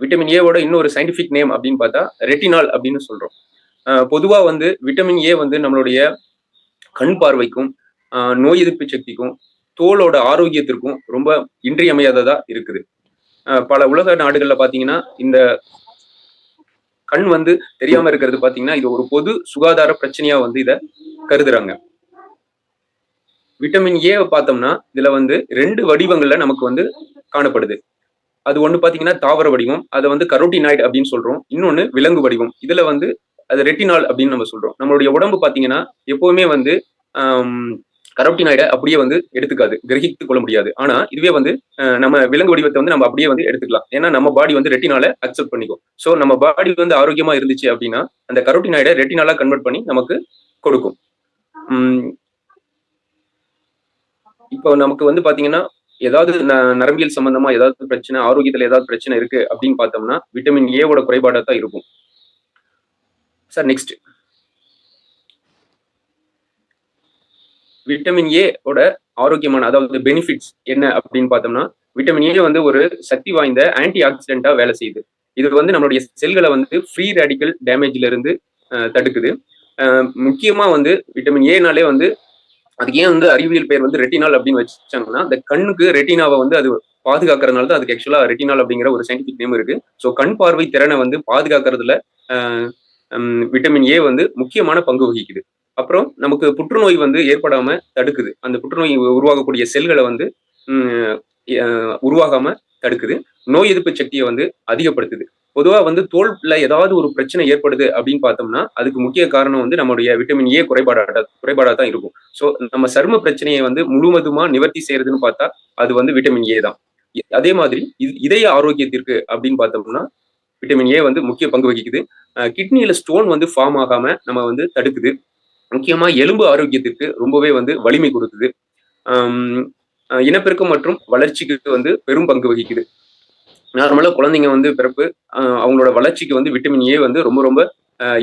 Vitamin ஏவோட இன்னொரு scientific name அப்படின்னு பார்த்தா ரெட்டினால் அப்படின்னு சொல்றோம். பொதுவா வந்து விட்டமின் ஏ வந்து நம்மளுடைய கண் பார்வைக்கும், நோய் எதிர்ப்பு சக்திக்கும், தோலோட ஆரோக்கியத்திற்கும் ரொம்ப இன்றியமையாததா இருக்குது. பல உலக நாடுகள்ல பாத்தீங்கன்னா, இந்த கண் வந்து தெரியாம இருக்கிறது பாத்தீங்கன்னா, இது ஒரு பொது சுகாதார பிரச்சனையா வந்து இத கருதுறாங்க. விட்டமின் ஏ பார்த்தோம்னா, இதுல வந்து 2 வடிவங்கள்ல நமக்கு வந்து காணப்படுது. அது ஒண்ணு பாத்தீங்கன்னா தாவர வடிவம். அத வந்து கரோட்டினாய்டு அப்படின்னு சொல்றோம். இன்னொன்னு விலங்கு வடிவம். இதுல வந்து அது ரெட்டினால் அப்படின்னு நம்ம சொல்றோம். நம்மளுடைய உடம்பு பாத்தீங்கன்னா, எப்பவுமே வந்து ஆம் கரோட்டினாய்ட அப்படியே வந்து எடுத்துக்காது. கிரகித்துக் கொள்ள முடியாது. ஆனா, இதுவே வந்து நம்ம விலங்கு வடிவத்த வந்து நம்ம அப்படியே வந்து எடுத்துக்கலாம். ஏன்னா, நம்ம பாடி வந்து ரெட்டினால அக்செப்ட் பண்ணிக்கும். சோ, நம்ம பாடி வந்து ஆரோக்கியமா இருந்துச்சு அப்படின்னா, அந்த கரோட்டினாய்ட ரெட்டினாலா கன்வெர்ட் பண்ணி நமக்கு கொடுக்கும். ம். இப்போ நமக்கு வந்து பாத்தீங்கன்னா, ஏதாவது நரம்பியல் சம்பந்தமா ஏதாவது பிரச்சனை, ஆரோக்கியத்துல ஏதாவது பிரச்சனை இருக்கு அப்படின்னு பார்த்தோம்னா, விட்டமின் ஏ வோட குறைபாடா தான் இருக்கும். Sir next. விட்டமின் ஏ ஓட ஆரோக்கியமான அதாவது பெனிஃபிட்ஸ் என்ன அப்படின்னு பார்த்தோம்னா, விட்டமின் ஏ வந்து ஒரு சக்தி வாய்ந்த ஆன்டி ஆக்சிடென்ட்டா வேலை செய்யுது. இது வந்து நம்மளுடைய செல்கள வந்து ஃப்ரீ ரேடிக்கல் டேமேஜ்ல இருந்து தடுக்குது. அ முக்கியமா வந்து விட்டமின் ஏனாலே வந்து அதுக்கு ஏன் வந்து அறிவியல் பெயர் வந்து ரெட்டினால் அப்படின்னு வச்சாங்கன்னா, அந்த கண்ணுக்கு ரெட்டினாவ வந்து அது பாதுகாக்கிறதுனால தான் அதுக்கு ஆக்சுவலா ரெட்டினால் அப்படிங்கிற ஒரு சயின்டிபிக் நேம் இருக்கு. ஸோ கண் பார்வை திறனை வந்து பாதுகாக்கிறதுல அ விட்டமின் ஏ வந்து முக்கியமான பங்கு வகிக்குது. அப்புறம் நமக்கு புற்றுநோய் வந்து ஏற்படாம தடுக்குது. அந்த புற்றுநோய் உருவாகக்கூடிய செல்கள வந்து ம் அ உருவாகாம தடுக்குது. நோய் எதிர்ப்பு சக்திய வந்து அதிகப்படுத்துது. பொதுவா வந்து தோல்ல ஏதாவது ஒரு பிரச்சனை ஏற்படுது அப்படின்னு பார்த்தோம்னா, அதுக்கு முக்கிய காரணம் வந்து நம்முடைய விட்டமின் ஏ குறைபாடா தான் இருக்கும். ஸோ நம்ம சரும பிரச்சனைய வந்து முழுவதுமா நிவர்த்தி செய்றதுன்னு பார்த்தா, அது வந்து விட்டமின் ஏ தான். அதே மாதிரி இதய ஆரோக்கியத்திற்கு அப்படின்னு பார்த்தோம்னா, விட்டமின் ஏ வந்து முக்கிய பங்கு வகிக்குது. கிட்னில ஸ்டோன் வந்து ஃபார்ம் ஆகாம நம்ம வந்து தடுக்குது. முக்கியமா எலும்பு ஆரோக்கியத்திற்கு ரொம்பவே வந்து வலிமை கொடுக்குது. அம் இனப்பெருக்கம் மற்றும் வளர்ச்சிக்கு வந்து பெரும் பங்கு வகிக்குது. நார்மலா குழந்தைங்க வந்து பிறப்பு, அவங்களோட வளர்ச்சிக்கு வந்து விட்டமின் ஏ வந்து ரொம்ப ரொம்ப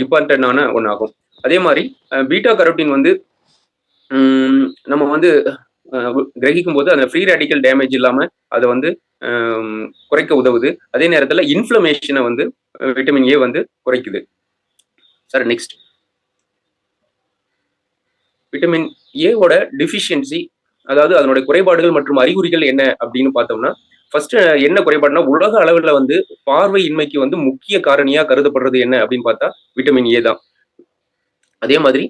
இம்பார்ட்டன்டான ஒண்ணாகும். அதே மாரி பீட்டா கரோட்டின் வந்து நம்ம வந்து கிரகிக்கும்போது அந்த ஃப்ரீ ரேடிக்கல் டேமேஜ் இல்லாம அத வந்து குறைக்க உதவுது. அதே நேரத்தில இன்ஃப்ளமேஷன வந்து விட்டமின் ஏ வந்து குறைக்குது. Sir next. விட்டமின் ஏ வோட டெஃபிஷியன்சி அதாவது அதனுடைய குறைபாடுகள் மற்றும் அறிகுறிகள் என்ன அப்படின்னு பார்த்தோம்னா, ஃபர்ஸ்ட் என்ன குறைபாடுனா, உலக அளவுல வந்து பார்வையின்மைக்கு வந்து முக்கிய காரணியா கருதப்படுறது என்ன அப்படின்னு பார்த்தா, விட்டமின் ஏ தான். அதே மாதிரி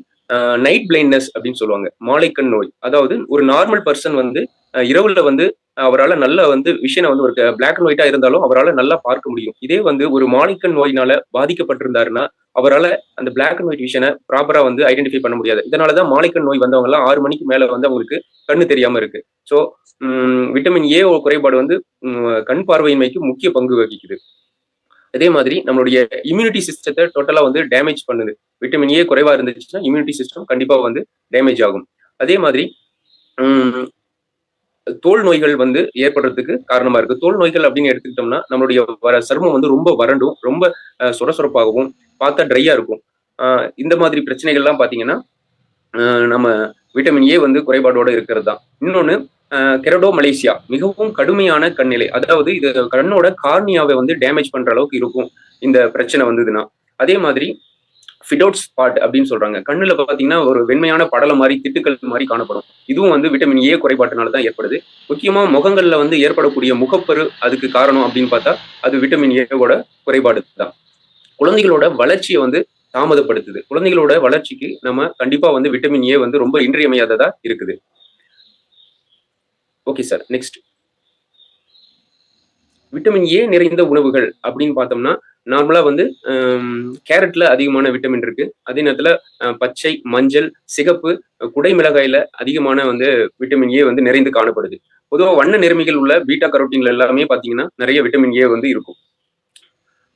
நைட் பிளைண்ட்னஸ் அப்படின்னு சொல்லுவாங்க. மாலைக்கண் நோய். அதாவது ஒரு நார்மல் பெர்சன் வந்து இரவுல வந்து அவரால நல்லா வந்து விஷன வந்து ஒரு பிளாக் அண்ட் ஒயிட்டா இருந்தாலும் அவரால நல்லா பார்க்க முடியும். இதே வந்து ஒரு மாலைக்கண் நோயினால பாதிக்கப்பட்டிருந்தாருன்னா, அவரால அந்த பிளாக் அண்ட் ஒயிட் விஷன ப்ராப்பரா வந்து ஐடென்டிஃபை பண்ண முடியாது. இதனால தான் மாலைக்கண் நோய் வந்தவங்கலாம் 6 மணிக்கு மேல வந்து அவங்களுக்கு கண்ணு தெரியாம இருக்கு. ஸோ விட்டமின் ஏ குறைபாடு வந்து கண் பார்வையின்மைக்கு முக்கிய பங்கு வகிக்குது. அதே மாதிரி நம்மளுடைய இம்யூனிட்டி சிஸ்டத்த டோட்டலா வந்து டேமேஜ் பண்ணுது. விட்டமின் ஏ குறைவா இருந்துச்சுன்னா, இம்யூனிட்டி சிஸ்டம் கண்டிப்பா வந்து டேமேஜ் ஆகும். அதே மாதிரி ம் தோல் நோய்கள் வந்து ஏற்படுறதுக்கு காரணமா இருக்கு. தோல் நோய்கள் அப்படின்னு எடுத்துக்கிட்டோம்னா, நம்மளுடைய சருமம் வந்து ரொம்ப வறண்டும், ரொம்ப சொரசொரப்பாகவும், பார்த்தா ட்ரையா இருக்கும். அ இந்த மாதிரி பிரச்சனைகள்லாம் பார்த்தீங்கன்னா, அ நம்ம விட்டமின் ஏ வந்து குறைபாடோட இருக்கிறது தான். இன்னொன்னு கெரடோ மலேசியா மிகவும் கடுமையான கண்ணிலை. அதாவது இது கண்ணோட கார்னியாவை வந்து டேமேஜ் பண்ற அளவுக்கு இருக்கும். இந்த பிரச்சனை வந்ததுன்னா. அதே மாதிரி ஃபிடோட் ஸ்பாட் அப்படின்னு சொல்றாங்க. கண்ணுல பார்த்தீங்கன்னா, ஒரு வெண்மையான படலம் மாரி, திட்டுக்கள் மாரி காணப்படும். இதுவும் வந்து விட்டமின் ஏ குறைபாட்டினால தான் ஏற்படுது. முக்கியமா முகங்கள்ல வந்து ஏற்படக்கூடிய முகப்பரு அதுக்கு காரணம் அப்படின்னு பார்த்தா, அது விட்டமின் ஏவோட குறைபாடு தான். குழந்தைகளோட வளர்ச்சிய வந்து தாமதப்படுத்துது. குழந்தைகளோட வளர்ச்சிக்கு நம்ம கண்டிப்பா வந்து விட்டமின் ஏ வந்து ரொம்ப இன்றியமையாததா இருக்குது. Okay sir. Next. Vitamin A நிறைந்த உணவுகள் அப்படின்னு பார்த்தோம்னா, நார்மலா வந்து கேரட்ல அதிகமான விட்டமின் இருக்கு. அதே நேரத்தில பச்சை, மஞ்சள், சிகப்பு, குடை மிளகாய்ல அதிகமான வந்து விட்டமின் ஏ வந்து நிறைந்து காணப்படுது. பொதுவா வண்ண நிறமிகள் உள்ள பீட்டா கரோட்டின்ல எல்லாமே பார்த்தீங்கன்னா, நெறைய விட்டமின் ஏ வந்து இருக்கும்.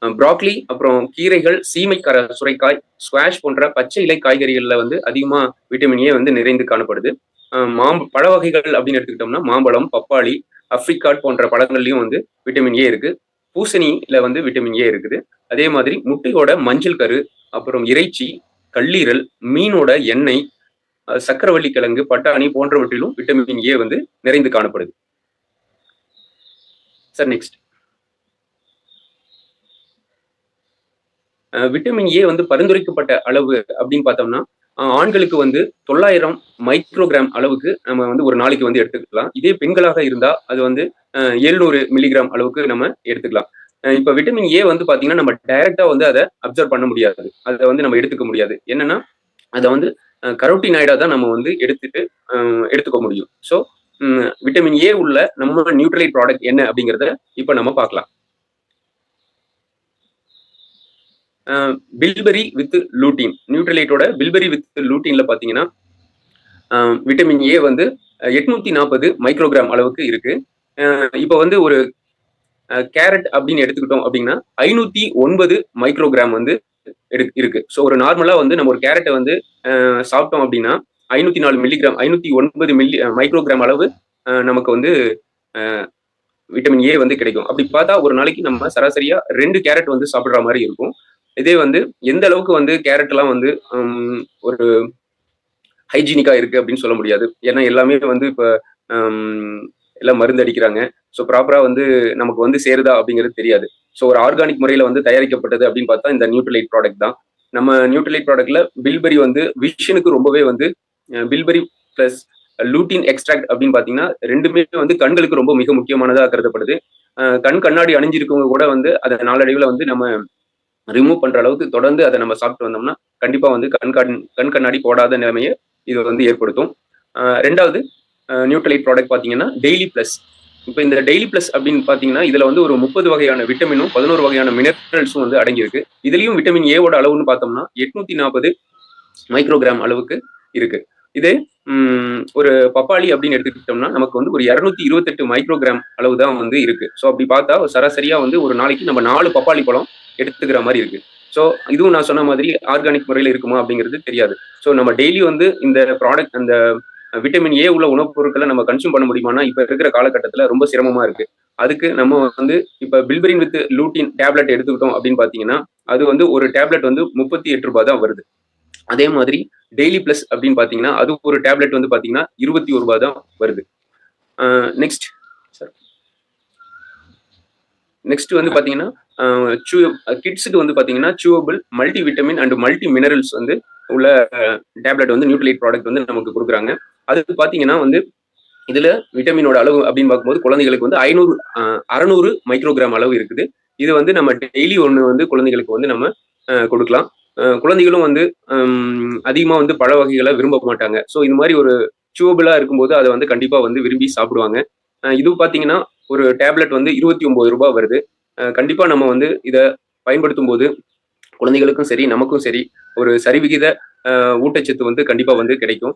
ப்ரோக்கலி, அப்புறம் கீரைகள், சீமை சுரைக்காய், ஸ்குவாஷ் போன்ற பச்சை இலை காய்கறிகள்ல வந்து அதிகமா விட்டமின் ஏ வந்து நிறைந்து காணப்படுது. பழ வகைகள் அப்படின்னு எடுத்துக்கிட்டோம்னா, மாம்பழம், பப்பாளி, அப்ரிகாட் போன்ற பழங்கள்லயும் வந்து விட்டமின் ஏ இருக்கு. பூசணியில வந்து விட்டமின் ஏ இருக்குது. அதே மாதிரி முட்டையோட மஞ்சள் கரு, அப்புறம் இறைச்சி, கல்லீரல், மீனோட எண்ணெய், சர்க்கரைவள்ளி கிழங்கு, பட்டாணி போன்றவற்றிலும் விட்டமின் ஏ வந்து நிறைந்து காணப்படுது. Sir next. விட்டமின் ஏ வந்து பரிந்துரைக்கப்பட்ட அளவு அப்படின்னு பார்த்தோம்னா, ஆண்களுக்கு வந்து 900 மைக்ரோகிராம் அளவுக்கு நம்ம வந்து ஒரு நாளைக்கு வந்து எடுத்துக்கலாம். இதே பெண்களாக இருந்தா அது வந்து 700 மில்லிகிராம் அளவுக்கு நம்ம எடுத்துக்கலாம். இப்ப விட்டமின் ஏ வந்து பார்த்தீங்கன்னா, நம்ம டைரக்ட்டா வந்து அத அப்சர்வ் பண்ண முடியாது. அத வந்து நம்ம எடுத்துக்க முடியாது. என்னன்னா, அத வந்து கரோட்டினாய்டா தான் நம்ம வந்து எடுத்துக்க முடியும். ஸோ, விட்டமின் ஏ உள்ள நம்ம நியூட்ரலைட் ப்ராடக்ட் என்ன அப்படிங்கிறத இப்ப நம்ம பார்க்கலாம். Bilberry with lutein. நியூட்ரலைட்டோட பில்பெரி வித் லூட்டின்ல பார்த்தீங்கன்னா, விட்டமின் ஏ வந்து 840 மைக்ரோகிராம் அளவுக்கு இருக்கு. இப்ப வந்து ஒரு கேரட் அப்படின்னு எடுத்துக்கிட்டோம் அப்படின்னா, 509 மைக்ரோகிராம் வந்து இருக்கு. ஸோ ஒரு நார்மலா வந்து நம்ம ஒரு கேரட்ட வந்து சாப்பிட்டோம் அப்படின்னா, 504 மில்லிகிராம் 509 மைக்ரோகிராம் அளவு நமக்கு வந்து அ விட்டமின் ஏ வந்து கிடைக்கும். அப்படி பார்த்தா ஒரு நாளைக்கு நம்ம சராசரியா 2 கேரட் வந்து சாப்பிடுற மாரி இருக்கும். இதே வந்து எந்த அளவுக்கு வந்து கேரட்லாம் வந்து ஒரு ஹைஜீனிக்கா இருக்கு அப்படின்னு சொல்ல முடியாது. ஏன்னா எல்லாமே வந்து இப்ப அம் எல்லாம் மருந்து அடிக்கிறாங்க. ஸோ ப்ராப்பரா வந்து நமக்கு வந்து சேருதா அப்படிங்கிறது தெரியாது. ஸோ ஒரு ஆர்கானிக் முறையில வந்து தயாரிக்கப்பட்டது அப்படின்னு பார்த்தா இந்த நியூட்ரிலைட் ப்ராடக்ட் தான். நம்ம நியூட்ரிலைட் ப்ராடக்ட்ல பில்பெரி வந்து விஷனுக்கு ரொம்பவே வந்து பில்பெரி பிளஸ் லூட்டின் எக்ஸ்ட்ராக்ட் அப்படின்னு பார்த்தீங்கன்னா, 2மே வந்து கண்களுக்கு ரொம்ப மிக முக்கியமானதா கருதப்படுது. கண் கண்ணாடி அணிஞ்சிருக்கவங்க கூட வந்து அத நாளடைவுல வந்து நம்ம ரிமூவ் பண்ற அளவுக்கு தொடர்ந்து அத நம்ம சாப்பிட்டு வந்தோம்னா, கண்டிப்பா வந்து கண் கண்ணாடி போடாத நிலைமைய இது வந்து ஏற்படுத்தும். 2வது நியூட்ரலைட் ப்ராடக்ட் பார்த்தீங்கன்னா, டெய்லி பிளஸ். இப்ப இந்த டெய்லி பிளஸ் அப்படின்னு பார்த்தீங்கன்னா, இதுல வந்து ஒரு 30 வகையான விட்டமினும், 11 வகையான மினரல்ஸும் வந்து அடங்கியிருக்கு. இதுலயும் விட்டமின் ஏவோட அளவுன்னு பார்த்தோம்னா, 840 மைக்ரோகிராம் அளவுக்கு இருக்கு. இதே ஒரு பப்பாளி அப்படின்னு எடுத்துக்கிட்டோம்னா, நமக்கு வந்து ஒரு 228 மைக்ரோகிராம் அளவு தான் வந்து இருக்கு. ஸோ அப்படி பார்த்தா சராசரியா வந்து ஒரு நாளைக்கு நம்ம 4 பப்பாளி பழம் எடுத்துக்கிற மாரி இருக்கு. ஸோ இதுவும் நான் சொன்ன மாதிரி ஆர்கானிக் முறையில இருக்குமா அப்படிங்கிறது தெரியாது. ஸோ நம்ம டெய்லி வந்து இந்த ப்ராடக்ட் அந்த விட்டமின் ஏ உள்ள உணவுப் பொருட்கள நம்ம கன்சியூம் பண்ண முடியுமான்னா, இப்ப இருக்கிற காலகட்டத்தில ரொம்ப சிரமமா இருக்கு. அதுக்கு நம்ம வந்து இப்ப பில்பெரின் வித் லூட்டின் டேப்லெட் எடுத்துக்கிட்டோம் அப்படின்னு பார்த்தீங்கன்னா, அது வந்து ஒரு டேப்லெட் வந்து ரூ. 38 தான் வருது. அதே மாதிரி டெய்லி பிளஸ் அப்படின்னு பார்த்தீங்கன்னா, அது ஒரு டேப்லெட் வந்து பார்த்தீங்கன்னா, ரூ. 21 தான் வருது. அ நெக்ஸ்ட் நெக்ஸ்ட் வந்து பார்த்தீங்கன்னா, அ சூ கிட்ஸுக்கு வந்து பார்த்தீங்கன்னா, chewable multi vitamin and multi minerals வந்து உள்ள டேப்லெட் வந்து நியூட்ரிலைட் ப்ராடக்ட் வந்து நமக்கு குடுக்குறாங்க. அது பார்த்தீங்கன்னா வந்து, இதுல விட்டமினோட அளவு அப்படின்னு பார்க்கும்போது, குழந்தைகளுக்கு வந்து 600 மைக்ரோகிராம் அளவு இருக்குது. இது வந்து நம்ம டெய்லி ஒண்ணு வந்து குழந்தைகளுக்கு வந்து நம்ம குடுக்கலாம். குழந்தைகளும் வந்து அதிகமா வந்து பழ வகைகள விரும்ப மாட்டாங்க. ஸோ இது மாரி ஒரு சூவபிளா இருக்கும்போது, அத வந்து கண்டிப்பா வந்து விரும்பி சாப்பிடுவாங்க. இது பார்த்தீங்கன்னா, ஒரு டேப்லெட் வந்து ரூ. 29 வருது. கண்டிப்பா நம்ம வந்து இத பயன்படுத்தும்போது, குழந்தைகளுக்கும் சரி, நமக்கும் சரி, ஒரு சரிவிகித ஊட்டச்சத்து வந்து கண்டிப்பா வந்து கிடைக்கும்.